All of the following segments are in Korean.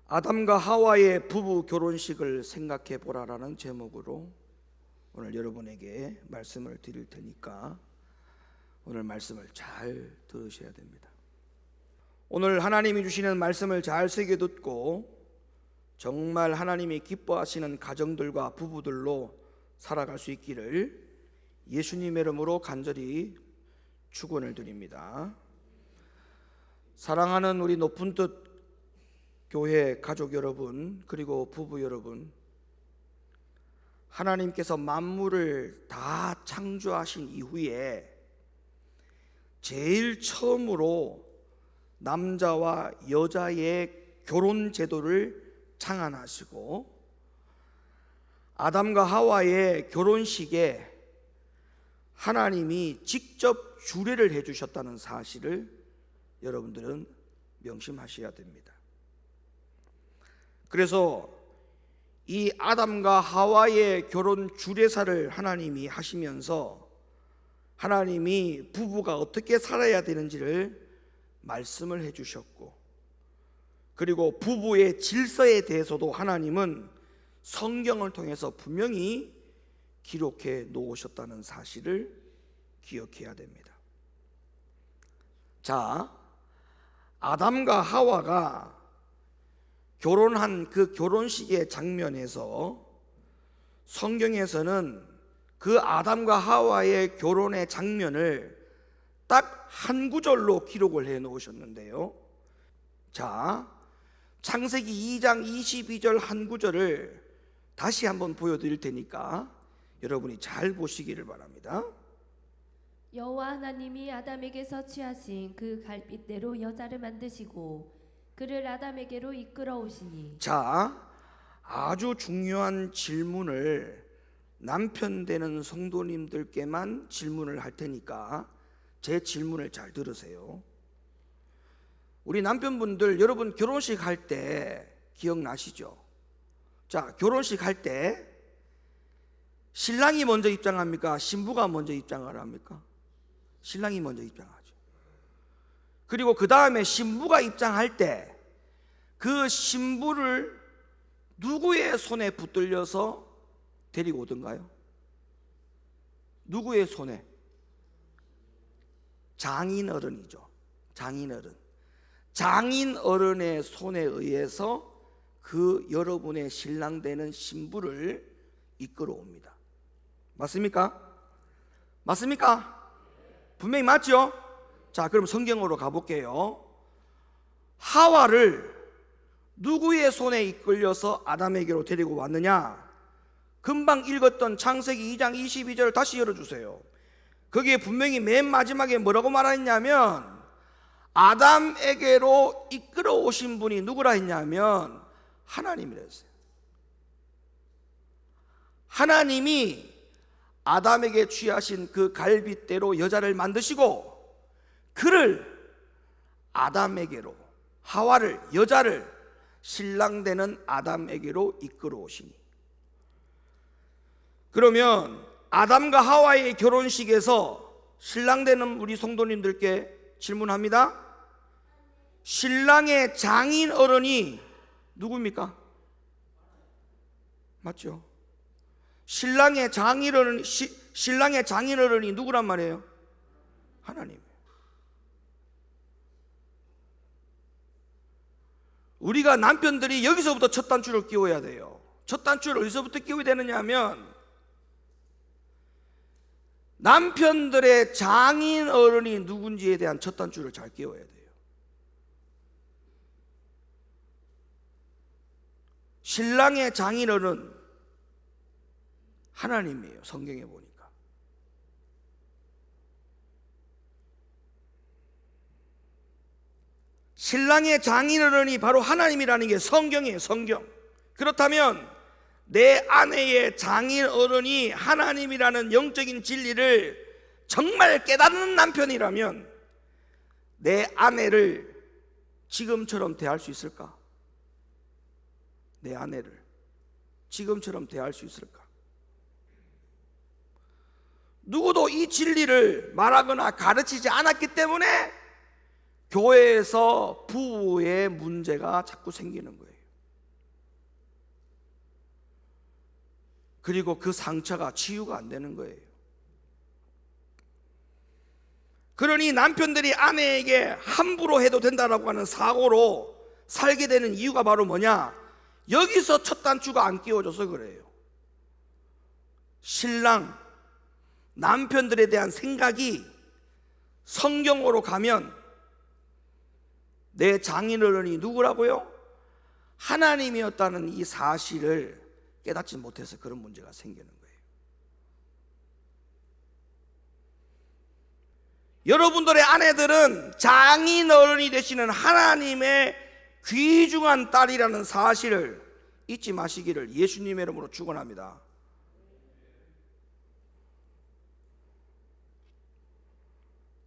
아담과 하와의 부부 결혼식을 생각해 보라라는 제목으로 오늘 여러분에게 말씀을 드릴 테니까 오늘 말씀을 잘 들으셔야 됩니다. 오늘 하나님이 주시는 말씀을 잘 새겨 듣고 정말 하나님이 기뻐하시는 가정들과 부부들로 살아갈 수 있기를 예수님의 이름으로 간절히 축원을 드립니다. 사랑하는 우리 높은 뜻 교회 가족 여러분, 그리고 부부 여러분, 하나님께서 만물을 다 창조하신 이후에 제일 처음으로 남자와 여자의 결혼 제도를 창안하시고 아담과 하와의 결혼식에 하나님이 직접 주례를 해주셨다는 사실을 여러분들은 명심하셔야 됩니다. 그래서 이 아담과 하와의 결혼 주례사를 하나님이 하시면서 하나님이 부부가 어떻게 살아야 되는지를 말씀을 해주셨고, 그리고 부부의 질서에 대해서도 하나님은 성경을 통해서 분명히 기록해 놓으셨다는 사실을 기억해야 됩니다. 자, 아담과 하와가 결혼한 그 결혼식의 장면에서 성경에서는 그 아담과 하와의 결혼의 장면을 딱 한 구절로 기록을 해 놓으셨는데요. 자, 창세기 2장 22절 한 구절을 다시 한번 보여드릴 테니까 여러분이 잘 보시기를 바랍니다. 여호와 하나님이 아담에게서 취하신 그 갈빗대로 여자를 만드시고 그를 아담에게로 이끌어 오시니. 자, 아주 중요한 질문을 남편 되는 성도님들께만 질문을 할 테니까 제 질문을 잘 들으세요. 우리 남편분들, 여러분 결혼식 할 때 기억나시죠? 자, 결혼식 할 때 신랑이 먼저 입장합니까? 신부가 먼저 입장을 합니까? 신랑이 먼저 입장하죠. 그리고 그 다음에 신부가 입장할 때 그 신부를 누구의 손에 붙들려서 데리고 오던가요? 누구의 손에? 장인어른이죠. 장인어른의 손에 의해서 그 여러분의 신랑 되는 신부를 이끌어 옵니다. 맞습니까? 맞습니까? 분명히 맞죠? 자, 그럼 성경으로 가볼게요. 하와를 누구의 손에 이끌려서 아담에게로 데리고 왔느냐? 금방 읽었던 창세기 2장 22절 다시 열어주세요. 거기에 분명히 맨 마지막에 뭐라고 말했냐면 아담에게로 이끌어 오신 분이 누구라 했냐면 하나님이라 했어요. 하나님이 아담에게 취하신 그 갈빗대로 여자를 만드시고 그를 아담에게로, 하와를, 여자를 신랑 되는 아담에게로 이끌어 오시니. 그러면 아담과 하와의 결혼식에서 신랑 되는 우리 성도님들께 질문합니다. 신랑의 장인 어른이 누굽니까? 맞죠? 신랑의 장인 어른이 누구란 말이에요? 하나님. 우리가 남편들이 여기서부터 첫 단추를 끼워야 돼요. 첫 단추를 어디서부터 끼워야 되느냐 하면 남편들의 장인 어른이 누군지에 대한 첫 단추를 잘 끼워야 돼요. 신랑의 장인 어른 하나님이에요. 성경에 보니까. 신랑의 장인 어른이 바로 하나님이라는 게 성경이에요. 성경. 그렇다면 내 아내의 장인 어른이 하나님이라는 영적인 진리를 정말 깨닫는 남편이라면 내 아내를 지금처럼 대할 수 있을까? 내 아내를 지금처럼 대할 수 있을까? 누구도 이 진리를 말하거나 가르치지 않았기 때문에 교회에서 부부의 문제가 자꾸 생기는 거예요. 그리고 그 상처가 치유가 안 되는 거예요. 그러니 남편들이 아내에게 함부로 해도 된다라고 하는 사고로 살게 되는 이유가 바로 뭐냐? 여기서 첫 단추가 안 끼워져서 그래요. 신랑, 남편들에 대한 생각이 성경으로 가면 내 장인어른이 누구라고요? 하나님이었다는 이 사실을 깨닫지 못해서 그런 문제가 생기는 거예요. 여러분들의 아내들은 장인어른이 되시는 하나님의 귀중한 딸이라는 사실을 잊지 마시기를 예수님의 이름으로 축원합니다.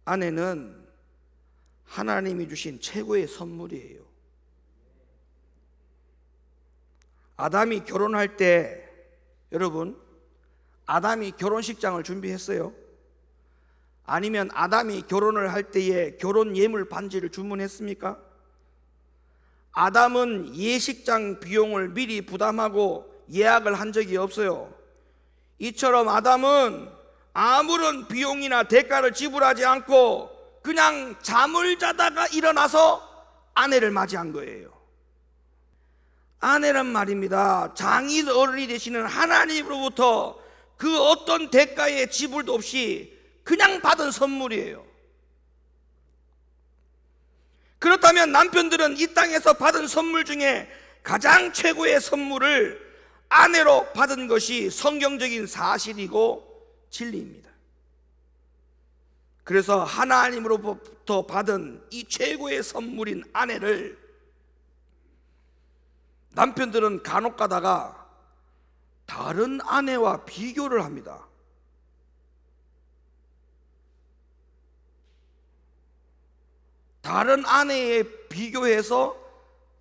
아내는 하나님이 주신 최고의 선물이에요. 아담이 결혼할 때, 여러분, 아담이 결혼식장을 준비했어요? 아니면 아담이 결혼을 할 때에 결혼 예물 반지를 주문했습니까? 아담은 예식장 비용을 미리 부담하고 예약을 한 적이 없어요. 이처럼 아담은 아무런 비용이나 대가를 지불하지 않고 그냥 잠을 자다가 일어나서 아내를 맞이한 거예요. 아내란 말입니다, 장인 어른이 되시는 하나님으로부터 그 어떤 대가의 지불도 없이 그냥 받은 선물이에요. 그렇다면 남편들은 이 땅에서 받은 선물 중에 가장 최고의 선물을 아내로 받은 것이 성경적인 사실이고 진리입니다. 그래서 하나님으로부터 받은 이 최고의 선물인 아내를 남편들은 간혹 가다가 다른 아내와 비교를 합니다. 다른 아내에 비교해서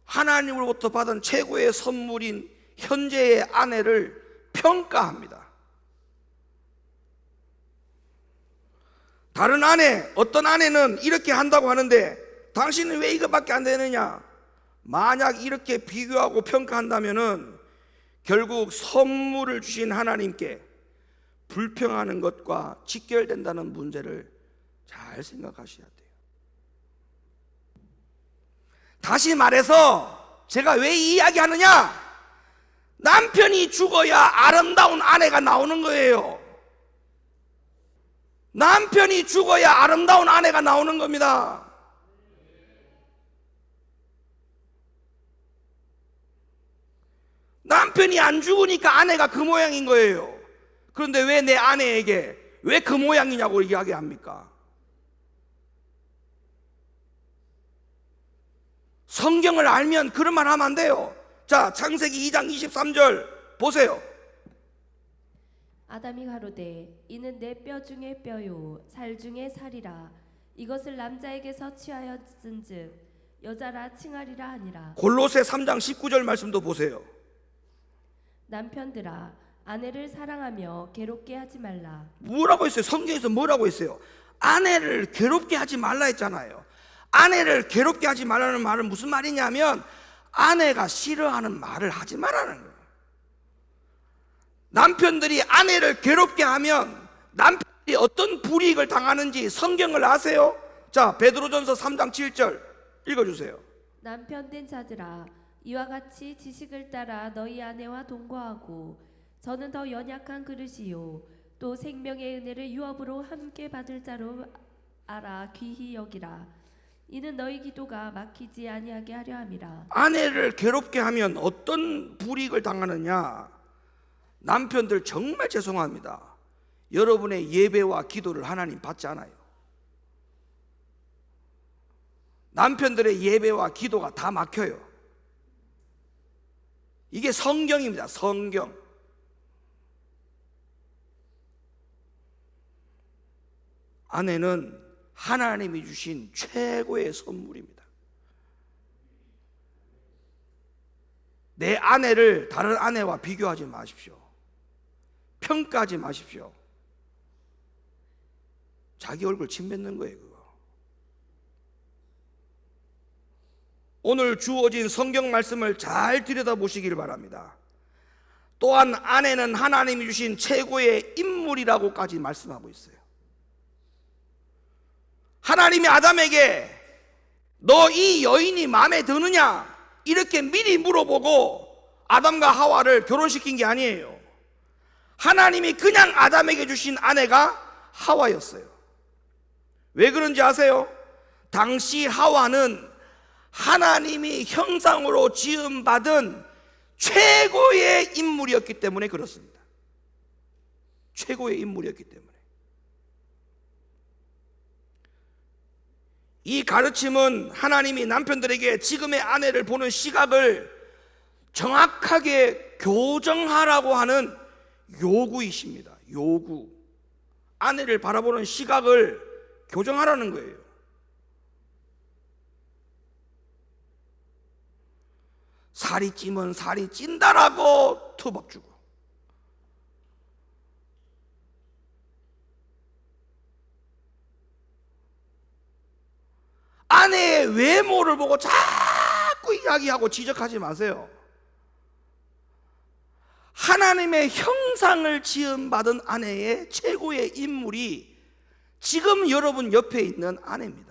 하나님으로부터 받은 최고의 선물인 현재의 아내를 평가합니다. 다른 아내, 어떤 아내는 이렇게 한다고 하는데 당신은 왜 이것밖에 안 되느냐? 만약 이렇게 비교하고 평가한다면은 결국 선물을 주신 하나님께 불평하는 것과 직결된다는 문제를 잘 생각하셔야 돼요. 다시 말해서 제가 왜 이 이야기 하느냐? 남편이 죽어야 아름다운 아내가 나오는 거예요. 남편이 죽어야 아름다운 아내가 나오는 겁니다. 남편이 안 죽으니까 아내가 그 모양인 거예요. 그런데 왜 내 아내에게 왜 그 모양이냐고 이야기합니까? 성경을 알면 그런 말 하면 안 돼요. 자, 창세기 2장 23절 보세요. 아담이 가로되 이는 내 뼈 중에 뼈요 살 중에 살이라. 이것을 남자에게서 취하였은즉 여자라 칭하리라 하니라. 골로새 3장 19절 말씀도 보세요. 남편들아 아내를 사랑하며 괴롭게 하지 말라. 뭐라고 했어요? 성경에서 뭐라고 했어요? 아내를 괴롭게 하지 말라 했잖아요. 아내를 괴롭게 하지 말라는 말은 무슨 말이냐면 아내가 싫어하는 말을 하지 말라는 거예요. 남편들이 아내를 괴롭게 하면 남편이 어떤 불이익을 당하는지 성경을 아세요? 자, 베드로전서 3장 7절 읽어주세요. 남편 된 자들아 이와 같이 지식을 따라 너희 아내와 동거하고 저는 더 연약한 그릇이요 또 생명의 은혜를 유업으로 함께 받을 자로 알아 귀히 여기라. 이는 너희 기도가 막히지 아니하게 하려 함이라. 아내를 괴롭게 하면 어떤 불이익을 당하느냐? 남편들 정말 죄송합니다. 여러분의 예배와 기도를 하나님 받지 않아요. 남편들의 예배와 기도가 다 막혀요. 이게 성경입니다. 성경. 아내는 하나님이 주신 최고의 선물입니다. 내 아내를 다른 아내와 비교하지 마십시오. 평가하지 마십시오. 자기 얼굴 침 뱉는 거예요, 그거. 오늘 주어진 성경 말씀을 잘 들여다보시길 바랍니다. 또한 아내는 하나님이 주신 최고의 인물이라고까지 말씀하고 있어요. 하나님이 아담에게 너 이 여인이 마음에 드느냐 이렇게 미리 물어보고 아담과 하와를 결혼시킨 게 아니에요. 하나님이 그냥 아담에게 주신 아내가 하와였어요. 왜 그런지 아세요? 당시 하와는 하나님이 형상으로 지음받은 최고의 인물이었기 때문에 그렇습니다. 최고의 인물이었기 때문에. 이 가르침은 하나님이 남편들에게 지금의 아내를 보는 시각을 정확하게 교정하라고 하는 요구이십니다. 요구. 아내를 바라보는 시각을 교정하라는 거예요. 살이 찌면 살이 찐다라고 투박 주고, 아내의 외모를 보고 자꾸 이야기하고 지적하지 마세요. 하나님의 형상을 지음받은 아내의 최고의 인물이 지금 여러분 옆에 있는 아내입니다.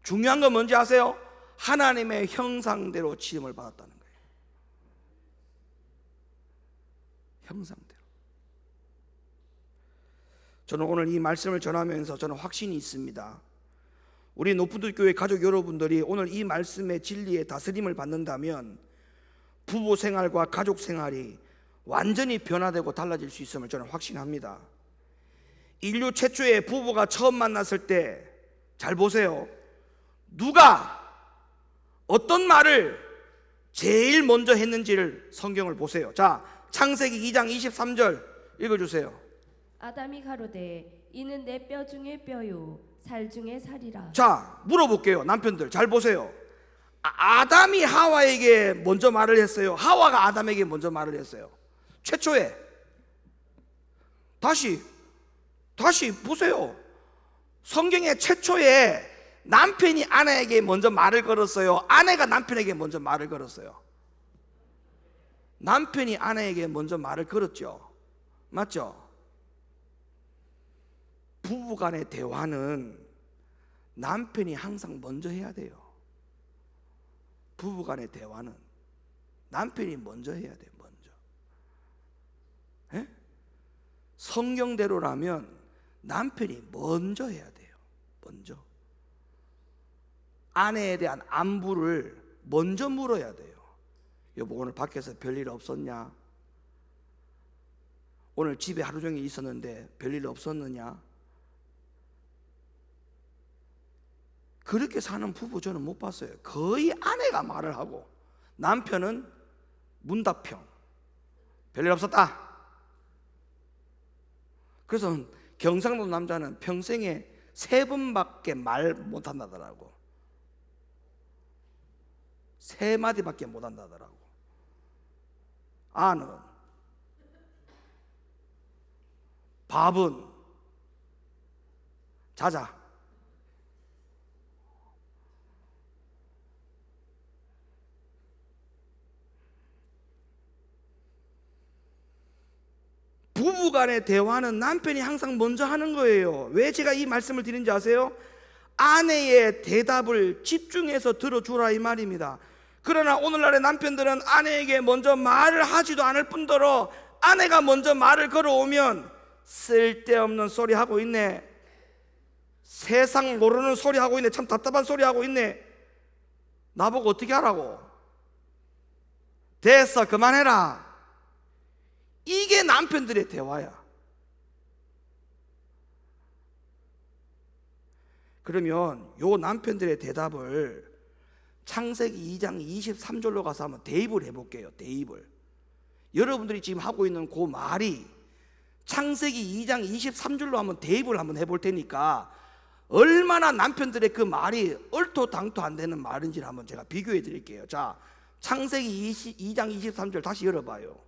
중요한 건 뭔지 아세요? 하나님의 형상대로 지음을 받았다는 거예요. 형상대로. 저는 오늘 이 말씀을 전하면서 저는 확신이 있습니다. 우리 높은들 교회 가족 여러분들이 오늘 이 말씀의 진리의 다스림을 받는다면 부부 생활과 가족 생활이 완전히 변화되고 달라질 수 있음을 저는 확신합니다. 인류 최초의 부부가 처음 만났을 때 잘 보세요. 누가 어떤 말을 제일 먼저 했는지를 성경을 보세요. 자, 창세기 2장 23절 읽어주세요. 아담이 가로되 이는 내 뼈 중에 뼈요 살 중에 살이라. 자, 물어볼게요. 남편들 잘 보세요. 아담이 하와에게 먼저 말을 했어요? 하와가 아담에게 먼저 말을 했어요? 최초에. 다시 보세요. 성경의 최초에 남편이 아내에게 먼저 말을 걸었어요? 아내가 남편에게 먼저 말을 걸었어요? 남편이 아내에게 먼저 말을 걸었죠. 맞죠? 부부간의 대화는 남편이 항상 먼저 해야 돼요. 부부간의 대화는 남편이 먼저 해야 돼요. 먼저. 에? 성경대로라면 남편이 먼저 해야 돼요. 먼저. 아내에 대한 안부를 먼저 물어야 돼요. 여보, 오늘 밖에서 별일 없었냐? 오늘 집에 하루 종일 있었는데 별일 없었느냐? 그렇게 사는 부부 저는 못 봤어요. 거의 아내가 말을 하고 남편은 문답형. 별일 없었다. 그래서 경상도 남자는 평생에 3번밖에 말 못한다더라고. 3마디밖에 못한다더라고. 아는, 밥은, 자자. 부부간의 대화는 남편이 항상 먼저 하는 거예요. 왜 제가 이 말씀을 드리는지 아세요? 아내의 대답을 집중해서 들어주라 이 말입니다. 그러나 오늘날의 남편들은 아내에게 먼저 말을 하지도 않을 뿐더러 아내가 먼저 말을 걸어오면 쓸데없는 소리 하고 있네, 세상 모르는 소리 하고 있네, 참 답답한 소리 하고 있네, 나보고 어떻게 하라고, 됐어 그만해라. 이게 남편들의 대화야. 그러면 요 남편들의 대답을 창세기 2장 23절로 가서 한번 대입을 해볼게요. 대입을. 여러분들이 지금 하고 있는 그 말이 창세기 2장 23절로 한번 대입을 한번 해볼 테니까 얼마나 남편들의 그 말이 얼토당토 안 되는 말인지를 한번 제가 비교해 드릴게요. 자, 창세기 2장 23절 다시 열어봐요.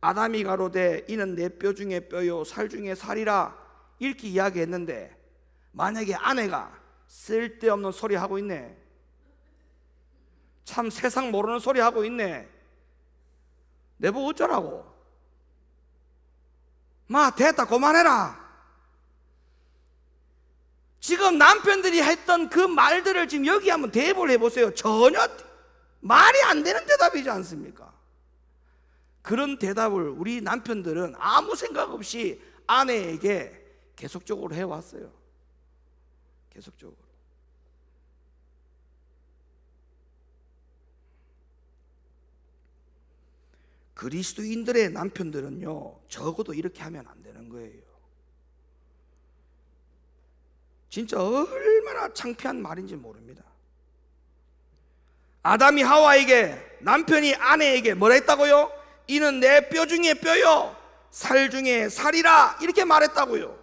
아담이 가로되 이는 내 뼈 중에 뼈요 살 중에 살이라 이렇게 이야기했는데 만약에 아내가 쓸데없는 소리 하고 있네, 참 세상 모르는 소리 하고 있네, 내보고 어쩌라고? 마 됐다 그만해라. 지금 남편들이 했던 그 말들을 지금 여기 한번 대입을 해보세요. 전혀 말이 안 되는 대답이지 않습니까? 그런 대답을 우리 남편들은 아무 생각 없이 아내에게 계속적으로 해왔어요. 계속적으로. 그리스도인들의 남편들은요, 적어도 이렇게 하면 안 되는 거예요. 진짜 얼마나 창피한 말인지 모릅니다. 아담이 하와에게, 남편이 아내에게 뭐라 했다고요? 이는 내 뼈 중에 뼈요 살 중에 살이라, 이렇게 말했다고요.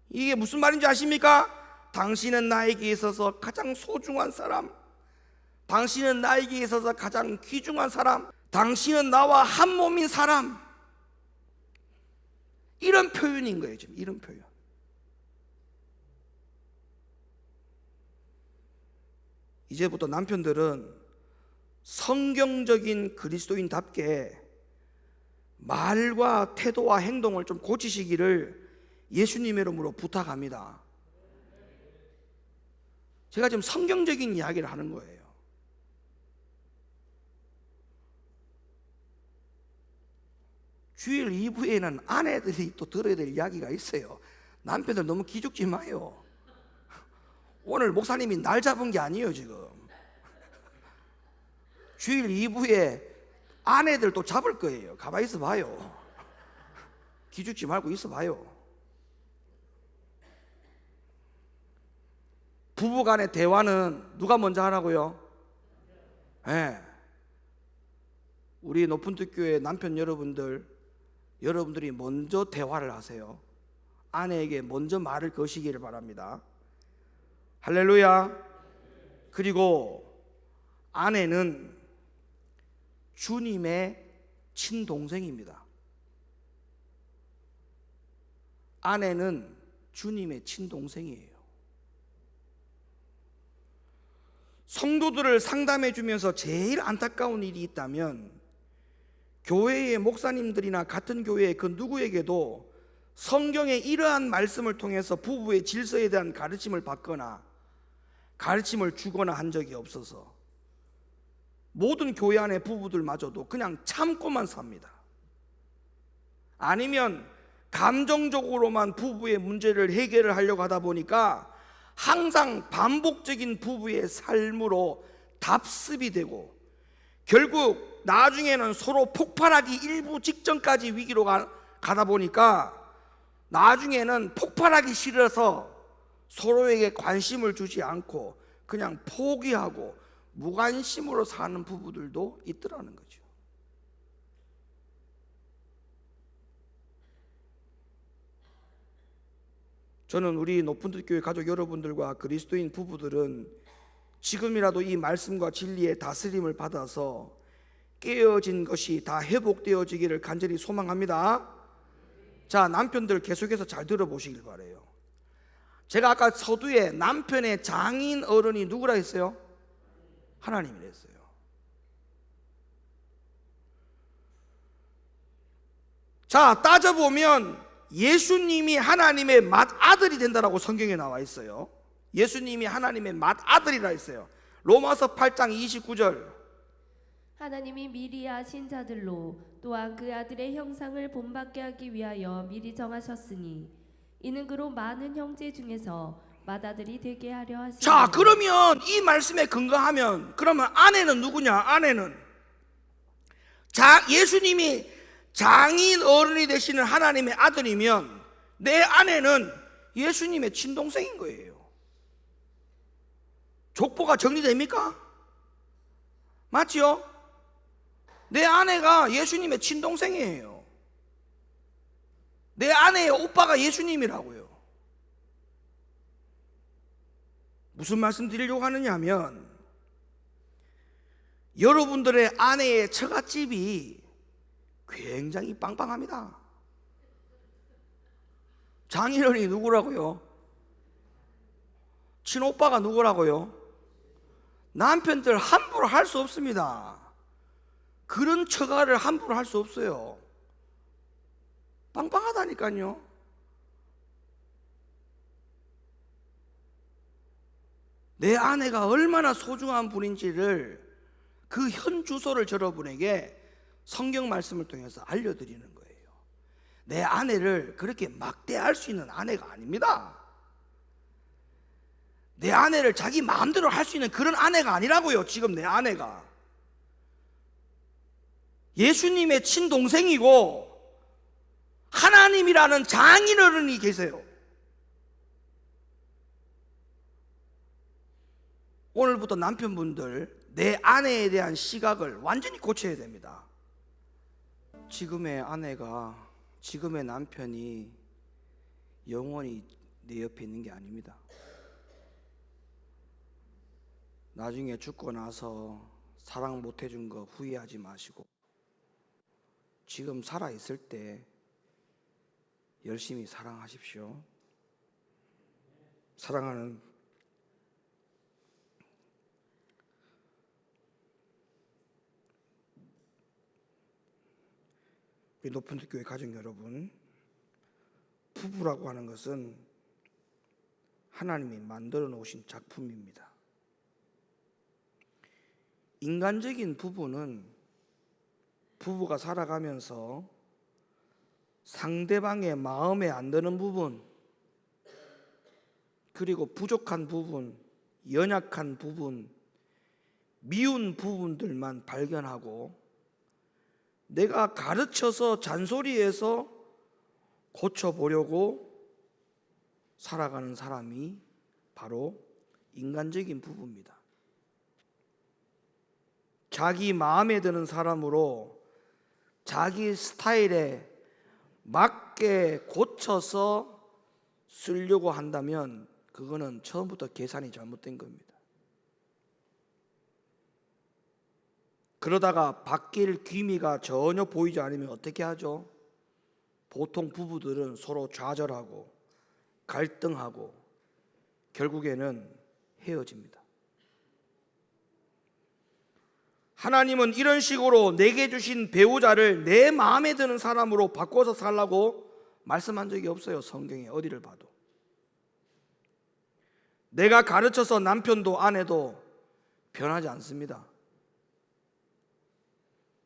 이게 무슨 말인지 아십니까? 당신은 나에게 있어서 가장 소중한 사람, 당신은 나에게 있어서 가장 귀중한 사람, 당신은 나와 한 몸인 사람, 이런 표현인 거예요. 지금 이런 표현. 이제부터 남편들은 성경적인 그리스도인답게 말과 태도와 행동을 좀 고치시기를 예수님의 이름으로 부탁합니다. 제가 지금 성경적인 이야기를 하는 거예요. 주일 2부에는 아내들이 또 들어야 될 이야기가 있어요. 남편들 너무 기죽지 마요. 오늘 목사님이 날 잡은 게 아니에요. 지금 주일 2부에 아내들 또 잡을 거예요. 가만히 있어 봐요. 기죽지 말고 있어 봐요. 부부 간의 대화는 누가 먼저 하라고요? 네. 우리 높은특교의 남편 여러분들이 먼저 대화를 하세요. 아내에게 먼저 말을 거시기를 바랍니다. 할렐루야. 그리고 아내는 주님의 친동생입니다. 아내는 주님의 친동생이에요. 성도들을 상담해 주면서 제일 안타까운 일이 있다면 교회의 목사님들이나 같은 교회의 그 누구에게도 성경의 이러한 말씀을 통해서 부부의 질서에 대한 가르침을 받거나 가르침을 주거나 한 적이 없어서 모든 교회 안의 부부들마저도 그냥 참고만 삽니다. 아니면 감정적으로만 부부의 문제를 해결을 하려고 하다 보니까 항상 반복적인 부부의 삶으로 답습이 되고 결국 나중에는 서로 폭발하기 일부 직전까지 위기로 가다 보니까 나중에는 폭발하기 싫어서 서로에게 관심을 주지 않고 그냥 포기하고 무관심으로 사는 부부들도 있더라는 거죠. 저는 우리 높은특교회 가족 여러분들과 그리스도인 부부들은 지금이라도 이 말씀과 진리의 다스림을 받아서 깨어진 것이 다 회복되어지기를 간절히 소망합니다. 자, 남편들 계속해서 잘 들어보시길 바라요. 제가 아까 서두에 남편의 장인 어른이 누구라 했어요? 하나님이라 했어요. 자, 따져보면 예수님이 하나님의 맏아들이 된다라고 성경에 나와 있어요. 예수님이 하나님의 맏아들이라 했어요. 로마서 8장 29절. 하나님이 미리 아신 자들로 또한 그 아들의 형상을 본받게 하기 위하여 미리 정하셨으니 이는 그로 많은 형제 중에서 맏아들이 되게 하려 하시니. 자, 그러면 이 말씀에 근거하면 그러면 아내는 누구냐? 아내는 예수님이 장인 어른이 되시는 하나님의 아들이면 내 아내는 예수님의 친동생인 거예요. 족보가 정리됩니까? 맞지요? 내 아내가 예수님의 친동생이에요. 내 아내의 오빠가 예수님이라고요. 무슨 말씀 드리려고 하느냐 하면 여러분들의 아내의 처갓집이 굉장히 빵빵합니다. 장인어른이 누구라고요? 친오빠가 누구라고요? 남편들 함부로 할 수 없습니다. 그런 처가를 함부로 할 수 없어요. 빵빵하다니까요. 내 아내가 얼마나 소중한 분인지를 그 현 주소를 여러분에게 성경 말씀을 통해서 알려드리는 거예요. 내 아내를 그렇게 막대할 수 있는 아내가 아닙니다. 내 아내를 자기 마음대로 할 수 있는 그런 아내가 아니라고요. 지금 내 아내가 예수님의 친동생이고 하나님이라는 장인어른이 계세요. 오늘부터 남편분들 내 아내에 대한 시각을 완전히 고쳐야 됩니다. 지금의 아내가, 지금의 남편이 영원히 내 옆에 있는 게 아닙니다. 나중에 죽고 나서 사랑 못 해준 거 후회하지 마시고 지금 살아있을 때 열심히 사랑하십시오. 사랑하는 우리 높은교회 가족 여러분, 부부라고 하는 것은 하나님이 만들어 놓으신 작품입니다. 인간적인 부부는 부부가 살아가면서 상대방의 마음에 안 드는 부분, 그리고 부족한 부분, 연약한 부분, 미운 부분들만 발견하고 내가 가르쳐서 잔소리해서 고쳐보려고 살아가는 사람이 바로 인간적인 부부입니다. 자기 마음에 드는 사람으로 자기 스타일에 맞게 고쳐서 쓰려고 한다면 그거는 처음부터 계산이 잘못된 겁니다. 그러다가 바뀔 기미가 전혀 보이지 않으면 어떻게 하죠? 보통 부부들은 서로 좌절하고 갈등하고 결국에는 헤어집니다. 하나님은 이런 식으로 내게 주신 배우자를 내 마음에 드는 사람으로 바꿔서 살라고 말씀한 적이 없어요. 성경에 어디를 봐도. 내가 가르쳐서 남편도 아내도 변하지 않습니다.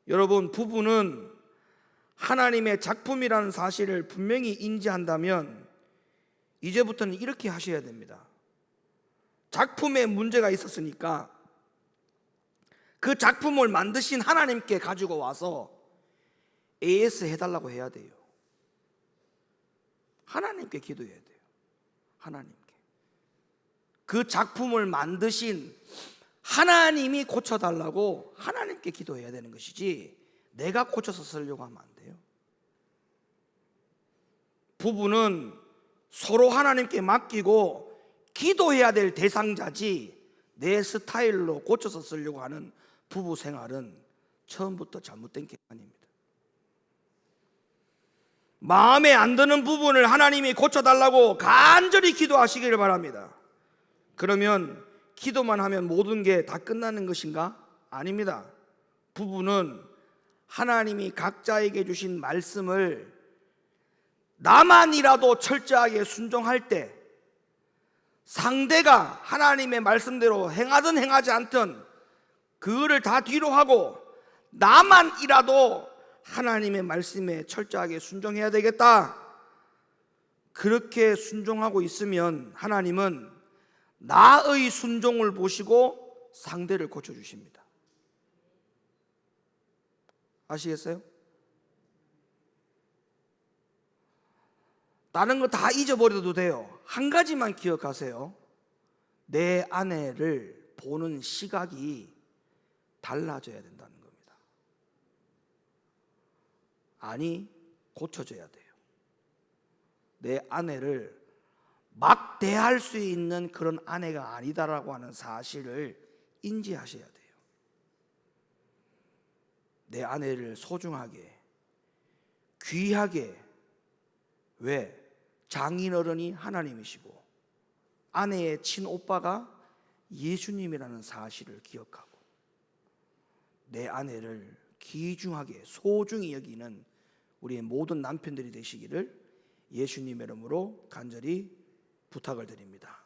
여러분, 부부는 하나님의 작품이라는 사실을 분명히 인지한다면 이제부터는 이렇게 하셔야 됩니다. 작품에 문제가 있었으니까 그 작품을 만드신 하나님께 가지고 와서 AS 해달라고 해야 돼요. 하나님께 기도해야 돼요. 하나님께. 그 작품을 만드신 하나님이 고쳐달라고 하나님께 기도해야 되는 것이지 내가 고쳐서 쓰려고 하면 안 돼요. 부부는 서로 하나님께 맡기고 기도해야 될 대상자지 내 스타일로 고쳐서 쓰려고 하는 부부 생활은 처음부터 잘못된 계산입니다. 마음에 안 드는 부분을 하나님이 고쳐달라고 간절히 기도하시기를 바랍니다. 그러면 기도만 하면 모든 게 다 끝나는 것인가? 아닙니다. 부부는 하나님이 각자에게 주신 말씀을 나만이라도 철저하게 순종할 때 상대가 하나님의 말씀대로 행하든 행하지 않든 그거를 다 뒤로 하고 나만이라도 하나님의 말씀에 철저하게 순종해야 되겠다. 그렇게 순종하고 있으면 하나님은 나의 순종을 보시고 상대를 고쳐주십니다. 아시겠어요? 다른 거 다 잊어버려도 돼요. 한 가지만 기억하세요. 내 아내를 보는 시각이 달라져야 된다는 겁니다. 아니, 고쳐져야 돼요. 내 아내를 막 대할 수 있는 그런 아내가 아니다라고 하는 사실을 인지하셔야 돼요. 내 아내를 소중하게, 귀하게, 왜? 장인어른이 하나님이시고 아내의 친오빠가 예수님이라는 사실을 기억하고 내 아내를 귀중하게 소중히 여기는 우리의 모든 남편들이 되시기를 예수님의 이름으로 간절히 부탁을 드립니다.